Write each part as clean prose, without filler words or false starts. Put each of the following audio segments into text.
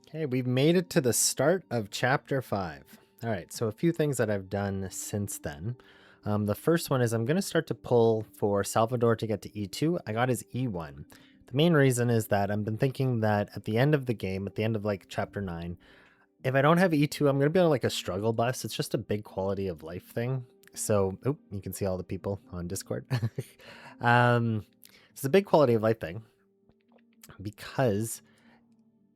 Okay, we've made it to the start of chapter 5. All right, so a few things that I've done since then. The first one is I'm going to start to pull for Salvador to get to E2. I got his E1. The main reason is that I've been thinking that at the end of the game, at the end of like chapter 9, if I don't have E2, I'm going to be on like a struggle bus. It's just a big quality of life thing. So, you can see all the people on Discord. It's a big quality of life thing because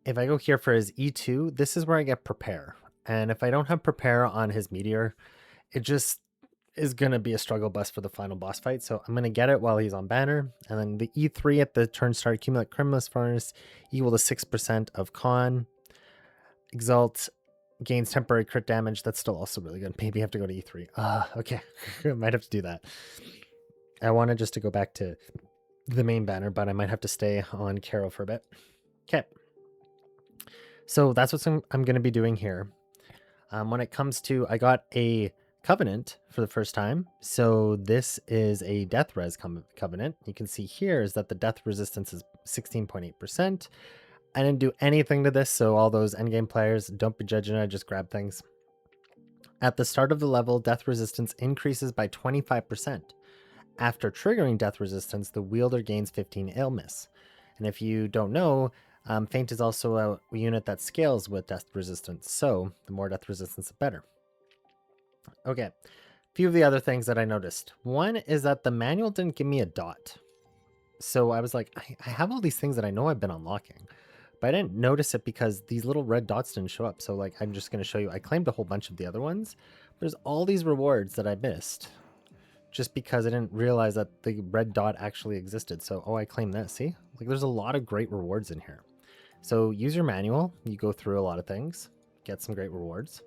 if I go here for his E2, this is where I get prepare. And if I don't have prepare on his meteor, it just is going to be a struggle bus for the final boss fight. So I'm going to get it while he's on banner. And then the E3 at the turn start, accumulate Criminalist Furnace equal to 6% of con. Exalt gains temporary crit damage. That's still also really good. Maybe I have to go to E3. Okay. I might have to do that. I wanted just to go back to the main banner, but I might have to stay on Caro for a bit. Okay. So that's what I'm going to be doing here. When it comes to, I got a Covenant for the first time. So this is a Death Res Covenant. You can see here is that the death resistance is 16.8%. I didn't do anything to this, so all those endgame players, don't be judging, I just grab things. At the start of the level, death resistance increases by 25%. After triggering death resistance, the wielder gains 15 illness. And if you don't know, Feint is also a unit that scales with death resistance, so the more death resistance, the better. Okay, a few of the other things that I noticed. One is that the manual didn't give me a dot. So I was like, I have all these things that I know I've been unlocking, but I didn't notice it because these little red dots didn't show up. So like, I'm just going to show you, I claimed a whole bunch of the other ones. There's all these rewards that I missed just because I didn't realize that the red dot actually existed. So, I claimed this, see? Like there's a lot of great rewards in here. So use your manual, you go through a lot of things, get some great rewards.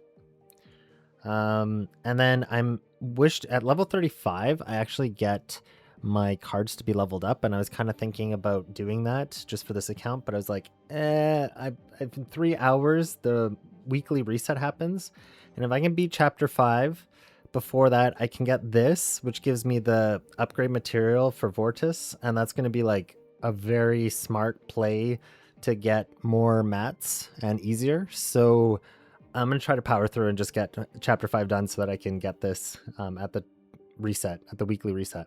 And then I'm wished at level 35, I actually get my cards to be leveled up. And I was kind of thinking about doing that just for this account, but I was like, I've in 3 hours, the weekly reset happens. And if I can beat chapter 5 before that, I can get this, which gives me the upgrade material for Vortis. And that's going to be like a very smart play to get more mats and easier. So I'm going to try to power through and just get chapter 5 done so that I can get this at the reset, at the weekly reset.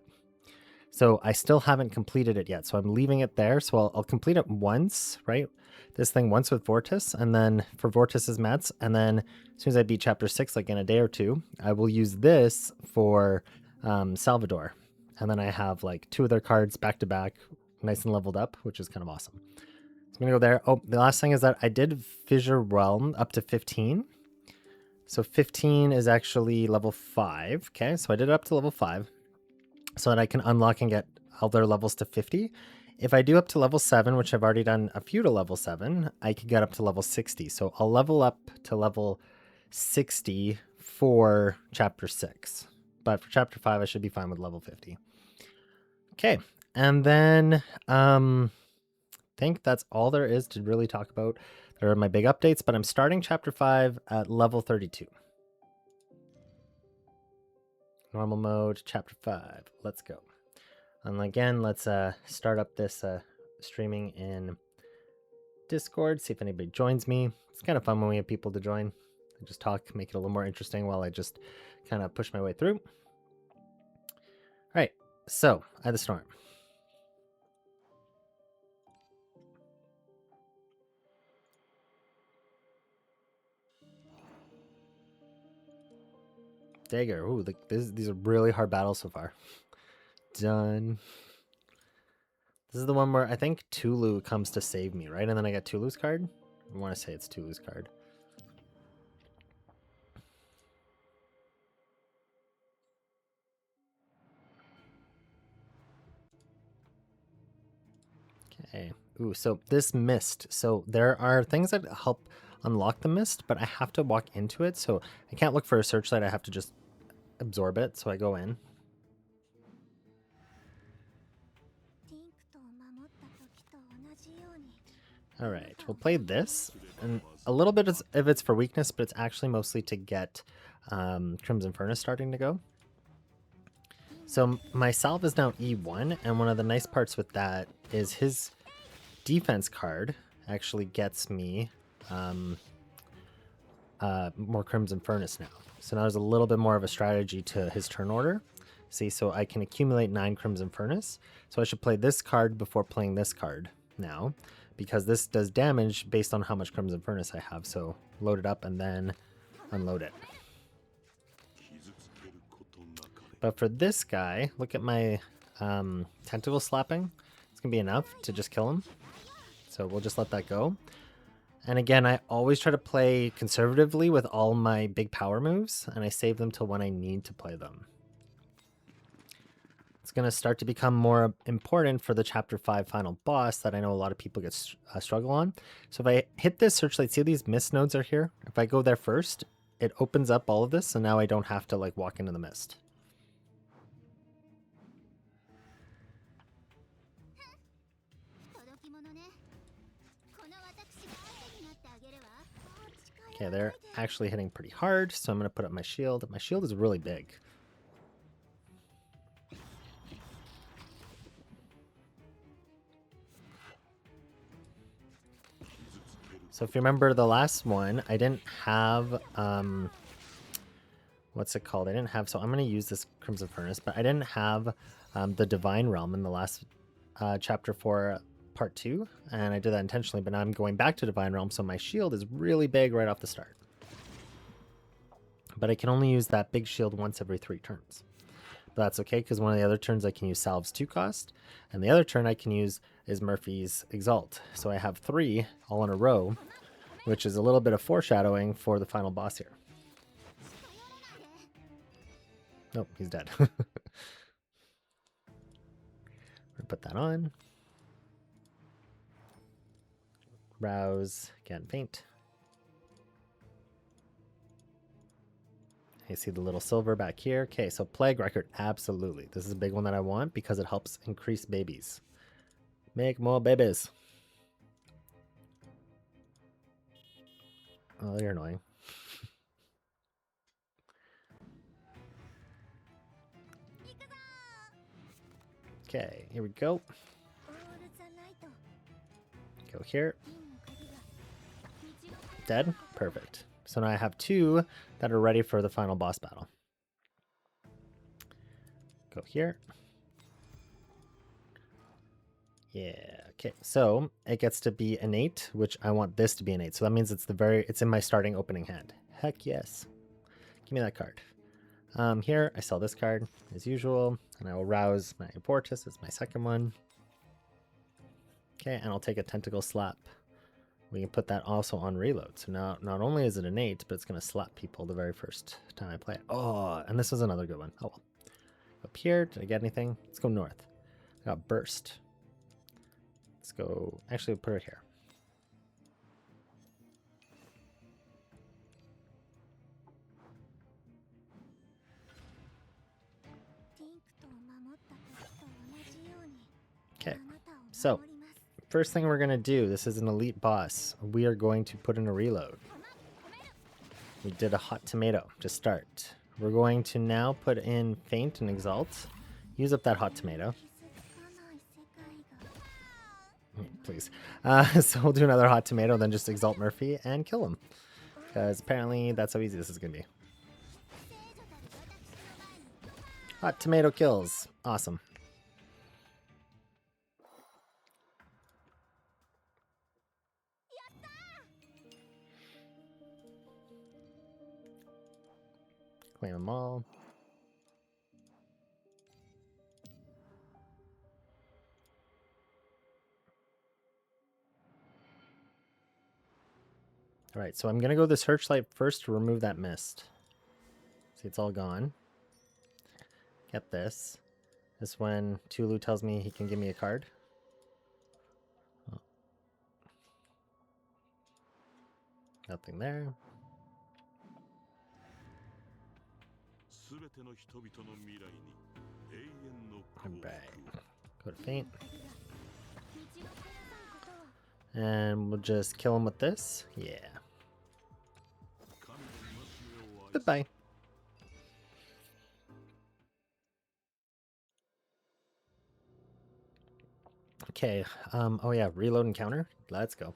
So I still haven't completed it yet. So I'm leaving it there. So I'll complete it once, right? This thing once with Vortis, and then for Vortis's mats. And then as soon as I beat chapter 6, like in a day or two, I will use this for Salvador. And then I have like 2 of their cards back to back, nice and leveled up, which is kind of awesome. I'm gonna go there. Oh, the last thing is that I did Fissure Realm up to 15. So 15 is actually level 5. Okay, so I did it up to level 5 so that I can unlock and get all their levels to 50. If I do up to level 7, which I've already done a few to level 7, I can get up to level 60. So I'll level up to level 60 for chapter 6. But for chapter 5, I should be fine with level 50. Okay, and then think that's all there is to really talk about. There are my big updates, but I'm starting chapter 5 at level 32. Normal mode, chapter 5. Let's go. And again, let's start up this streaming in Discord, see if anybody joins me. It's kind of fun when we have people to join. I just talk, make it a little more interesting while I just kind of push my way through. All right, so Eye of the Storm. Dagger. Ooh, these are really hard battles so far. Done. This is the one where I think Tulu comes to save me, right? And then I get Tulu's card? I want to say it's Tulu's card. Okay. Ooh, so this mist. So there are things that help unlock the mist, but I have to walk into it. So I can't look for a searchlight. I have to just absorb it. So I go in. All right, we'll play this. And a little bit of it's for weakness, but it's actually mostly to get Crimson Furnace starting to go. So my salve is now E1, and one of the nice parts with that is his defense card actually gets me more Crimson Furnace now. So now there's a little bit more of a strategy to his turn order. See, so I can accumulate 9 Crimson Furnace. So I should play this card before playing this card now, because this does damage based on how much Crimson Furnace I have. So load it up and then unload it. But for this guy, look at my tentacle slapping. It's going to be enough to just kill him. So we'll just let that go. And again, I always try to play conservatively with all my big power moves, and I save them till when I need to play them. It's going to start to become more important for the Chapter 5 final boss that I know a lot of people get struggle on. So if I hit this searchlight, see these mist nodes are here? If I go there first, it opens up all of this, so now I don't have to like walk into the mist. Okay, they're actually hitting pretty hard, so I'm going to put up my shield. My shield is really big. So if you remember the last one, I didn't have, what's it called? I didn't have, so I'm going to use this Crimson Furnace, but I didn't have the Divine Realm in the last Chapter 4 Part 2, and I did that intentionally, but now I'm going back to Divine Realm, so my shield is really big right off the start. But I can only use that big shield once every 3 turns. But that's okay, because one of the other turns I can use Salve's 2 cost, and the other turn I can use is Murphy's Exalt. So I have 3 all in a row, which is a little bit of foreshadowing for the final boss here. Nope, he's dead. We're gonna put that on. Rouse, again, faint. You see the little silver back here. Okay, so Plague Record, absolutely. This is a big one that I want because it helps increase babies. Make more babies. Oh, you're annoying. Okay, here we go. Go here. Dead? Perfect. So now I have 2 that are ready for the final boss battle. Go here. Yeah, okay. So it gets to be innate, which I want this to be innate. So that means it's in my starting opening hand. Heck yes. Give me that card. Here I sell this card as usual, and I will rouse my Vortis as my second one. Okay, and I'll take a Tentacle Slap. We can put that also on reload. So now not only is it innate, but it's going to slap people the very first time I play it. Oh, and this is another good one. Oh well. Up here, did I get anything? Let's go north. I got Burst. Let's go, actually put it here. Okay, so first thing we're going to do, this is an elite boss. We are going to put in a reload. We did a Hot Tomato to start. We're going to now put in Faint and Exalt. Use up that Hot Tomato. Please. So we'll do another Hot Tomato, then just Exalt Murphy and kill him. Because apparently that's how easy this is going to be. Hot Tomato kills. Awesome. Claim them all. All right, so I'm going to go the Searchlight first to remove that mist. See, it's all gone. Get this. This when Tulu tells me he can give me a card. Oh. Nothing there. Alright. Go to Faint. And we'll just kill him with this. Yeah. Goodbye. Okay. Oh yeah, reload and counter. Let's go.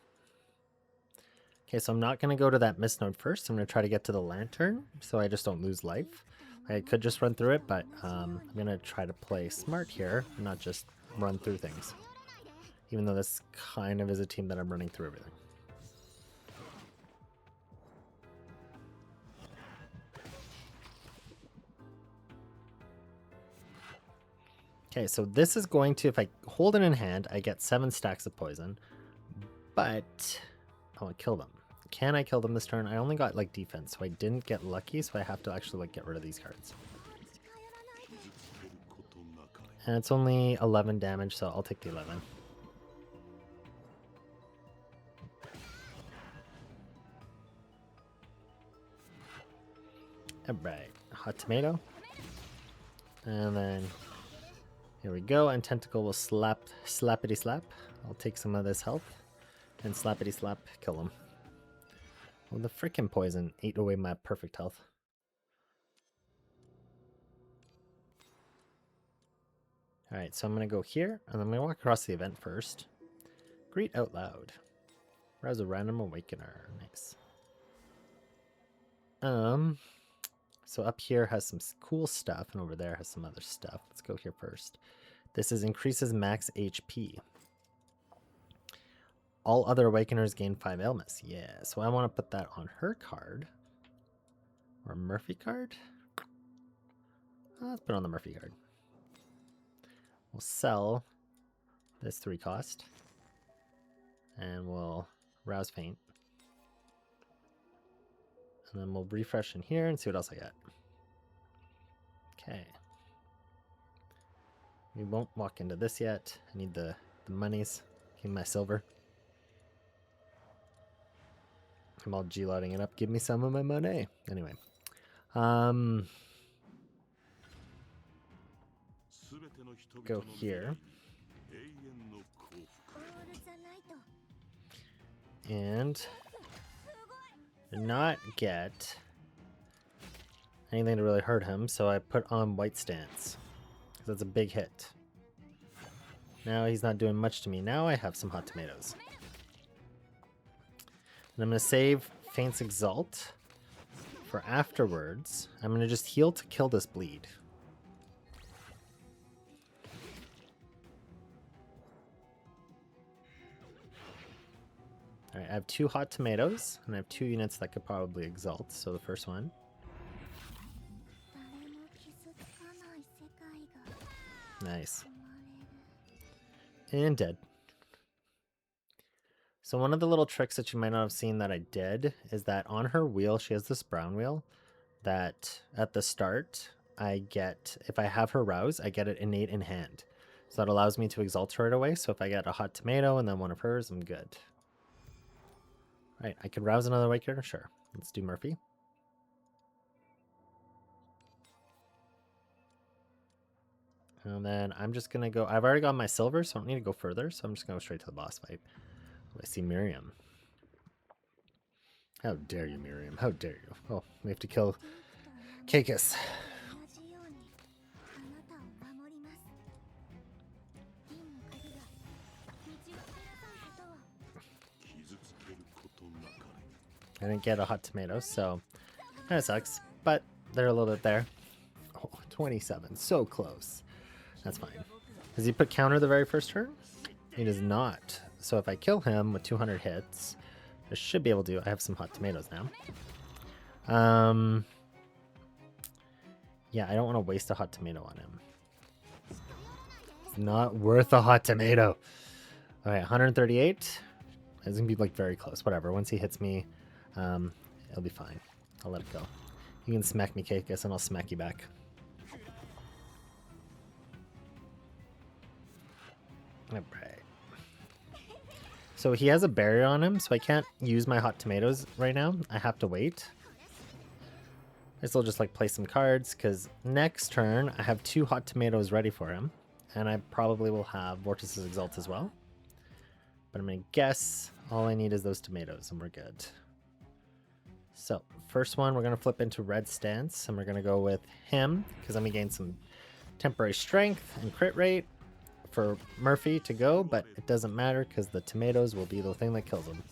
Okay, so I'm not going to go to that Mist Node first. I'm going to try to get to the Lantern so I just don't lose life. I could just run through it, but I'm going to try to play smart here and not just run through things. Even though this kind of is a team that I'm running through everything. Okay, so this is going to, if I hold it in hand, I get 7 stacks of poison, but I want to kill them. Can I kill them this turn? I only got like defense, so I didn't get lucky, so I have to actually like get rid of these cards. And it's only 11 damage, so I'll take the 11. Alright, hot tomato. And then here we go, and Tentacle will slappity slap. I'll take some of this health and slappity slap, kill him. Well, the frickin' poison ate away my perfect health. Alright, so I'm going to go here, and I'm going to walk across the event first. Greet out loud. Rouse a random awakener. Nice. So up here has some cool stuff, and over there has some other stuff. Let's go here first. This is increases max HP. All other awakeners gain 5 ailments. Yeah, so I want to put that on her card. Or a Murphy card? Let's put it on the Murphy card. We'll sell this 3 cost. And we'll rouse faint. And then we'll refresh in here and see what else I get. Okay. We won't walk into this yet. I need the monies. Give me my silver. I'm all G-loading it up. Give me some of my money. Anyway. Go here. And not get anything to really hurt him, so I put on White Stance. Because that's a big hit. Now he's not doing much to me. Now I have some hot tomatoes. And I'm going to save Faint's Exalt for afterwards. I'm going to just heal to kill this bleed. Alright, I have 2 hot tomatoes, and I have 2 units that could probably exalt. So the first one. Nice. And dead. So one of the little tricks that you might not have seen that I did is that on her wheel, she has this brown wheel that at the start, I get, if I have her rouse, I get it innate in hand. So that allows me to exalt her right away. So if I get a hot tomato and then one of hers, I'm good. Right, I could rouse another Awakener? Sure. Let's do Murphy. And then I'm just going to go... I've already got my silver, so I don't need to go further. So I'm just going to go straight to the boss fight. Oh, I see Miriam. How dare you, Miriam? How dare you? Oh, we have to kill Kakis. I didn't get a hot tomato, so kind of sucks. But they're a little bit there. Oh, 27. So close. That's fine. Does he put counter the very first turn? He does not. So if I kill him with 200 hits, I should be able to. I have some hot tomatoes now. Yeah, I don't want to waste a hot tomato on him. It's not worth a hot tomato. All right, 138. It's going to be like very close. Whatever. Once he hits me, it'll be fine. I'll let it go. You can smack me, Kakis, and I'll smack you back. Alright. So he has a barrier on him, so I can't use my hot tomatoes right now. I have to wait. I still just like play some cards, because next turn I have 2 hot tomatoes ready for him. And I probably will have Vortis's Exalt as well. But I'm going to guess all I need is those tomatoes, and we're good. So, first one, we're going to flip into Red Stance, and we're going to go with him, because I'm going to gain some temporary strength and crit rate for Murphy to go, but it doesn't matter, because the tomatoes will be the thing that kills him.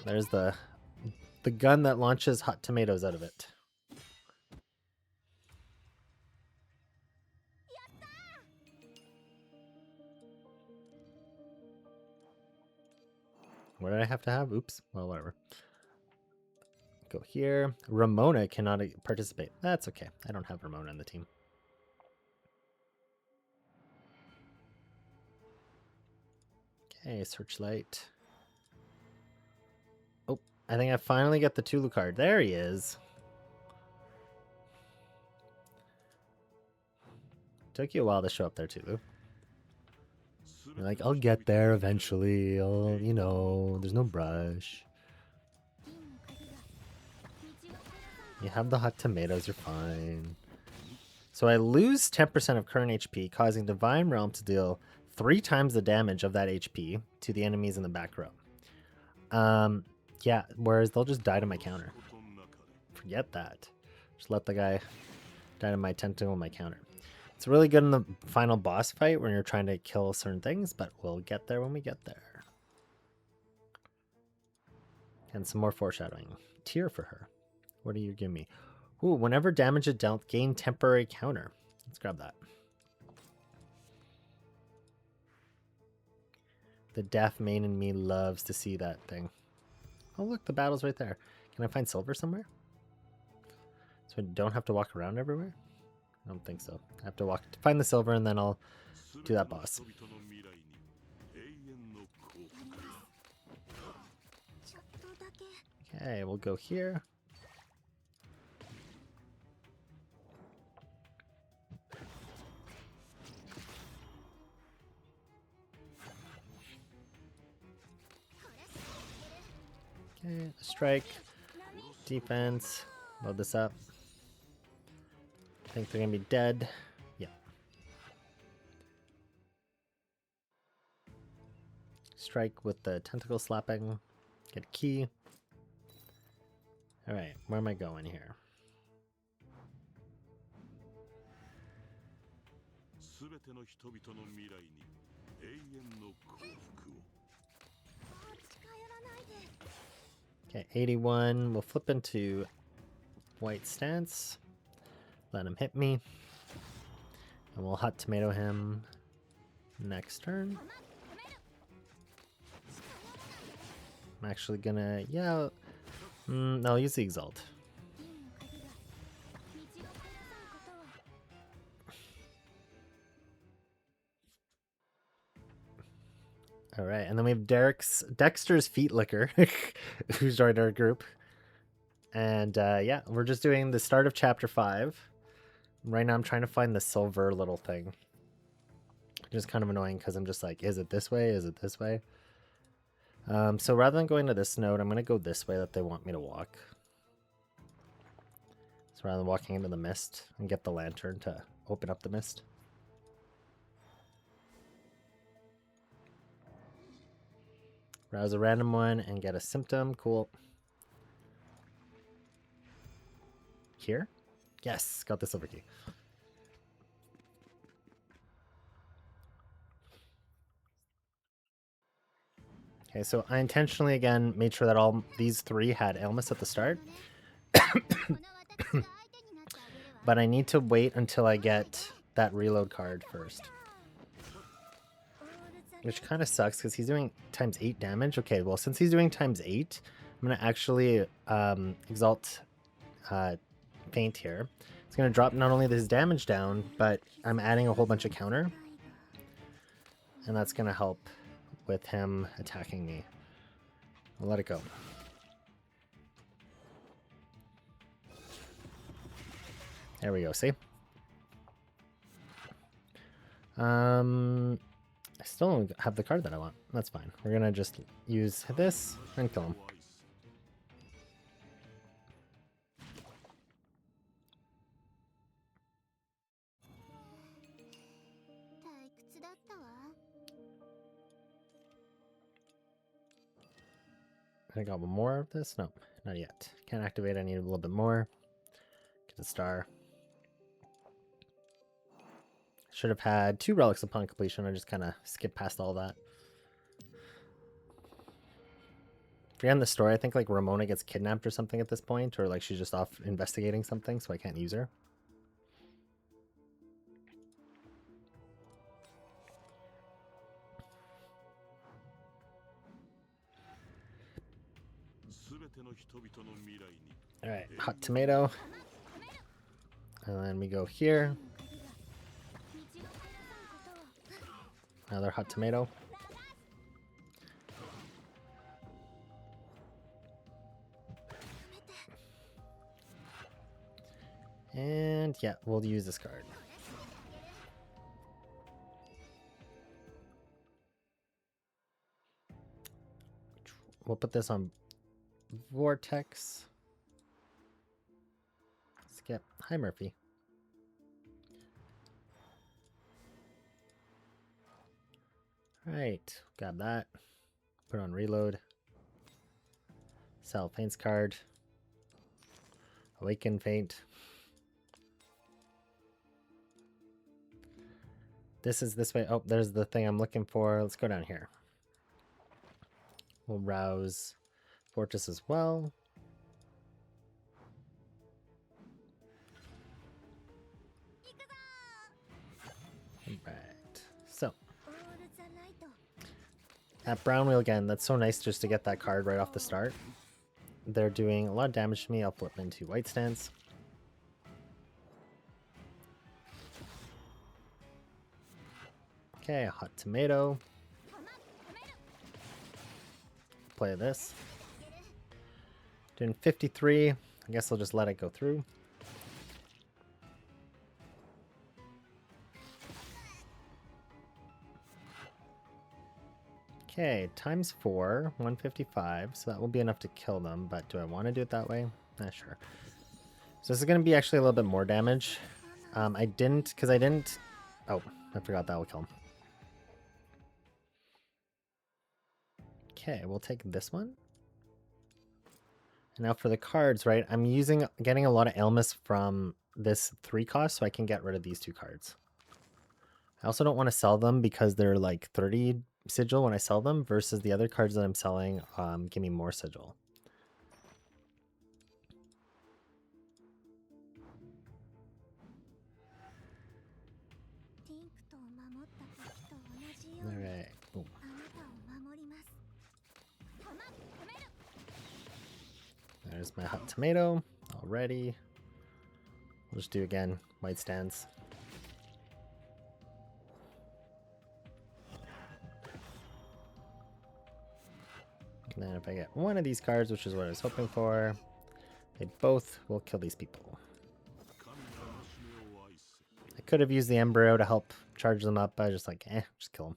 There's the gun that launches hot tomatoes out of it. What did I have to have? Oops. Well, whatever. Go here. Ramona cannot participate. That's okay. I don't have Ramona in the team. Okay, Searchlight. Oh, I think I finally get the Tulu card. There he is. Took you a while to show up there, Tulu. You're like, I'll get there eventually. I'll, you know, there's no brush. You have the hot tomatoes, you're fine. So I lose 10% of current HP, causing Divine Realm to deal 3 times the damage of that HP to the enemies in the back row. Yeah, whereas they'll just die to my counter. Forget that. Just let the guy die to my tentacle and my counter. It's really good in the final boss fight when you're trying to kill certain things, but we'll get there when we get there. And some more foreshadowing. Tear for her. What do you give me? Ooh, whenever damage is dealt, gain temporary counter. Let's grab that. The deaf main in me loves to see that thing. Oh, look, the battle's right there. Can I find silver somewhere? So I don't have to walk around everywhere? I don't think so. I have to find the silver and then I'll do that boss. Okay, we'll go here. Okay, strike, defense, load this up. I think they're gonna be dead. Yeah. Strike with the tentacle slapping. Get a key. Alright, where am I going here? Okay, 81. We'll flip into white stance. Let him hit me. And we'll hot tomato him next turn. I'm actually gonna, yeah. No, I'll use the Exalt. Alright, and then we have Dexter's Feet Licker, who's joined our group. And yeah, we're just doing the start of chapter 5. Right now I'm trying to find the silver little thing. Just kind of annoying because I'm just like, is it this way? Is it this way? So rather than going to this node, I'm going to go this way that they want me to walk. So rather than walking into the mist and get the lantern to open up the mist. Rouse a random one and get a symptom. Cool. Here? Yes, got the silver key. Okay, so I intentionally, again, made sure that all these 3 had Elmas at the start. But I need to wait until I get that reload card first. Which kind of sucks because he's doing times 8 damage. Okay, well, since he's doing times 8, I'm going to actually Exalt Faint here. It's going to drop not only his damage down, but I'm adding a whole bunch of counter. And that's going to help with him attacking me. I'll let it go. There we go, see? I still don't have the card that I want. That's fine. We're gonna just use this and kill him. I got one more of this? No, not yet. Can't activate. I need a little bit more. Get a star. Should have had 2 relics upon completion. I just kind of skipped past all that. Forgetting the story, I think like Ramona gets kidnapped or something at this point, or like she's just off investigating something, so I can't use her. Alright, hot tomato. And then we go here. Another hot tomato. And yeah, we'll use this card. We'll put this on Vortex. Skip. Hi, Murphy. Alright, got that. Put on reload. Sell Faint's card. Awaken Faint. This is this way. Oh, there's the thing I'm looking for. Let's go down here. We'll rouse Fortress as well. Right. So at Brown Wheel again, that's so nice just to get that card right off the start. They're doing a lot of damage to me. I'll flip into White Stance. Okay, a hot tomato. Play this. Doing 53. I guess I'll just let it go through. Okay, times 4, 155. So that will be enough to kill them, but do I want to do it that way? Sure. So this is going to be actually a little bit more damage. I didn't. Oh, I forgot that will kill him. Okay, we'll take this one. And now for the cards, right? I'm getting a lot of Elmas from this 3 cost, so I can get rid of these 2 cards. I also don't want to sell them because they're like 30 sigil when I sell them versus the other cards that I'm selling give me more sigil. Alright. Boom. There's my hot tomato already. We'll just do again White Stance. And then if I get one of these cards, which is what I was hoping for, they both will kill these people. I could have used the Embryo to help charge them up, but I just like, just kill them.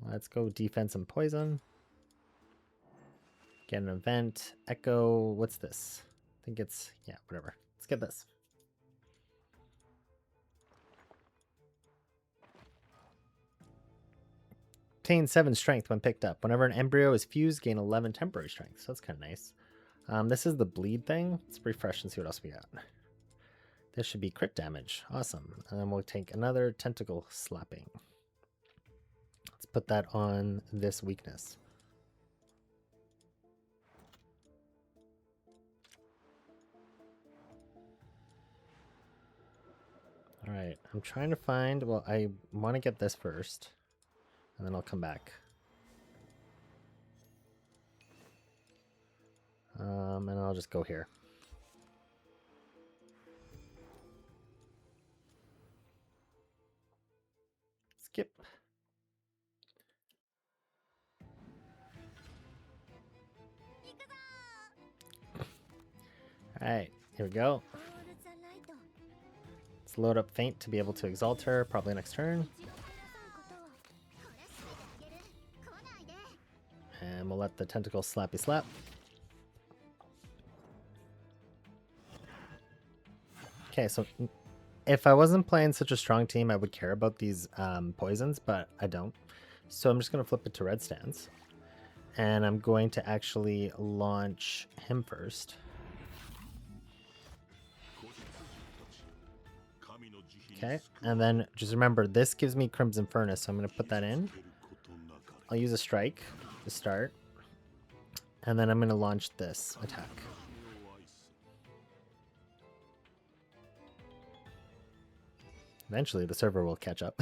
Let's go defense and poison. Get an event. Echo, what's this? I think it's, yeah, whatever. Let's get this. Obtain 7 strength when picked up. Whenever an embryo is fused, gain 11 temporary strength. So that's kind of nice. This is the bleed thing. Let's refresh and see what else we got. This should be crit damage. Awesome. And then we'll take another tentacle slapping. Let's put that on this weakness. All right, I'm trying to find, well, I want to get this first, and then I'll come back. And I'll just go here. Skip. All right, here we go. Let's load up Faint to be able to exalt her, probably next turn. And we'll let the tentacle slappy slap. Okay, so if I wasn't playing such a strong team, I would care about these poisons, but I don't. So I'm just going to flip it to Red Stance. And I'm going to actually launch him first. Okay, and then just remember, this gives me Crimson Furnace, so I'm going to put that in. I'll use a strike to start. And then I'm going to launch this attack. Eventually the server will catch up.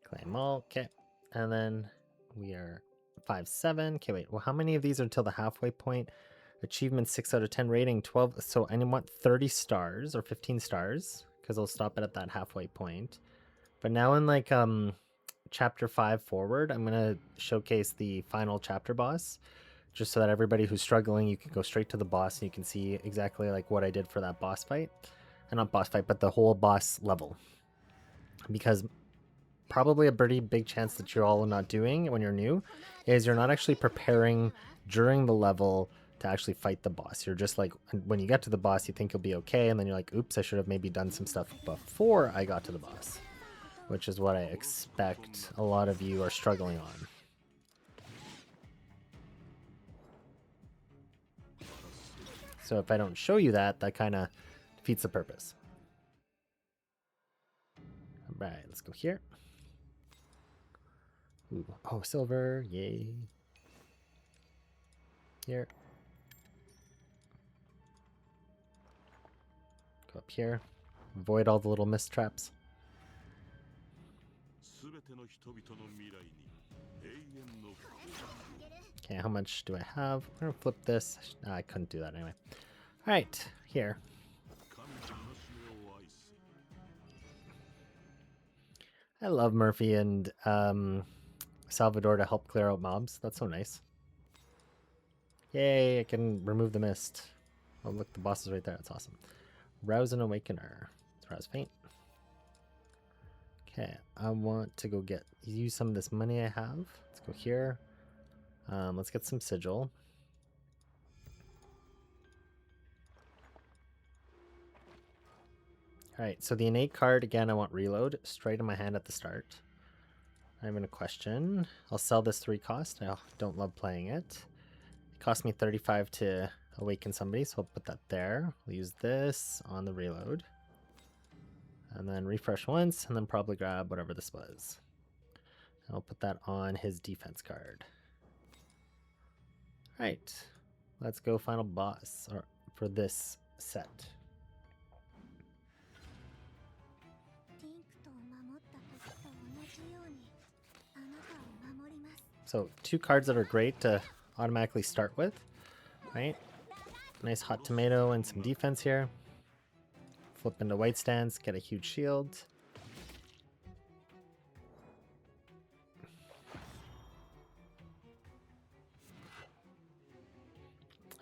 Claim all. Okay. And then we are 5-7. Okay, wait. Well, how many of these are until the halfway point? Achievement 6 out of 10, rating 12. So I want 30 stars or 15 stars because I'll stop it at that halfway point. But now in like chapter 5 forward, I'm gonna showcase the final chapter boss, just so that everybody who's struggling, you can go straight to the boss and you can see exactly like what I did for that boss fight. And not boss fight, but the whole boss level. Because probably a pretty big chance that you're all not doing when you're new is you're not actually preparing during the level to actually fight the boss. You're just like, when you get to the boss, you think you'll be okay, and then you're like, oops, I should have maybe done some stuff before I got to the boss, which is what I expect a lot of you are struggling on. So if I don't show you that, that kind of defeats the purpose. All right, let's go here. Ooh, oh, silver, yay. Here. Go up here. Avoid all the little mist traps. Okay, how much do I have? I'm gonna flip this. I couldn't do that anyway. All right, here. I love Murphy and Salvador to help clear out mobs. That's so nice. Yay, I can remove the mist. Oh, look, the boss is right there. That's awesome. Rouse an Awakener. Let's rouse faint. Okay, I want to go use some of this money I have. Let's go here. Let's get some sigil. Alright, so the innate card, again, I want reload straight in my hand at the start. I'm going to question. I'll sell this 3 cost. I don't love playing it. It cost me 35 to awaken somebody, so I'll put that there. We'll use this on the reload. And then refresh once, and then probably grab whatever this was. I'll put that on his defense card. Alright, let's go final boss for this set. So 2 cards that are great to automatically start with, right? Nice hot tomato and some defense here. Flip into white stance, get a huge shield.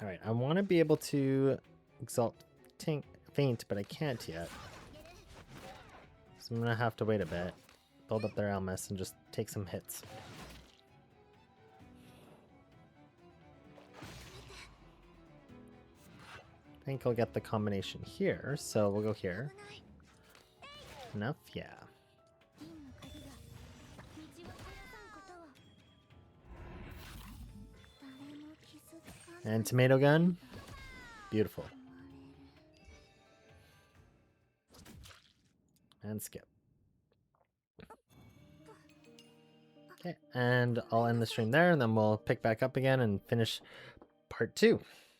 All right, I want to be able to exalt faint, but I can't yet. So I'm gonna have to wait a bit, build up their Elmas, and just take some hits. I think I'll get the combination here, so we'll go here. Enough? Yeah. And tomato gun. Beautiful. And skip. Okay, and I'll end the stream there, and then we'll pick back up again and finish part 2.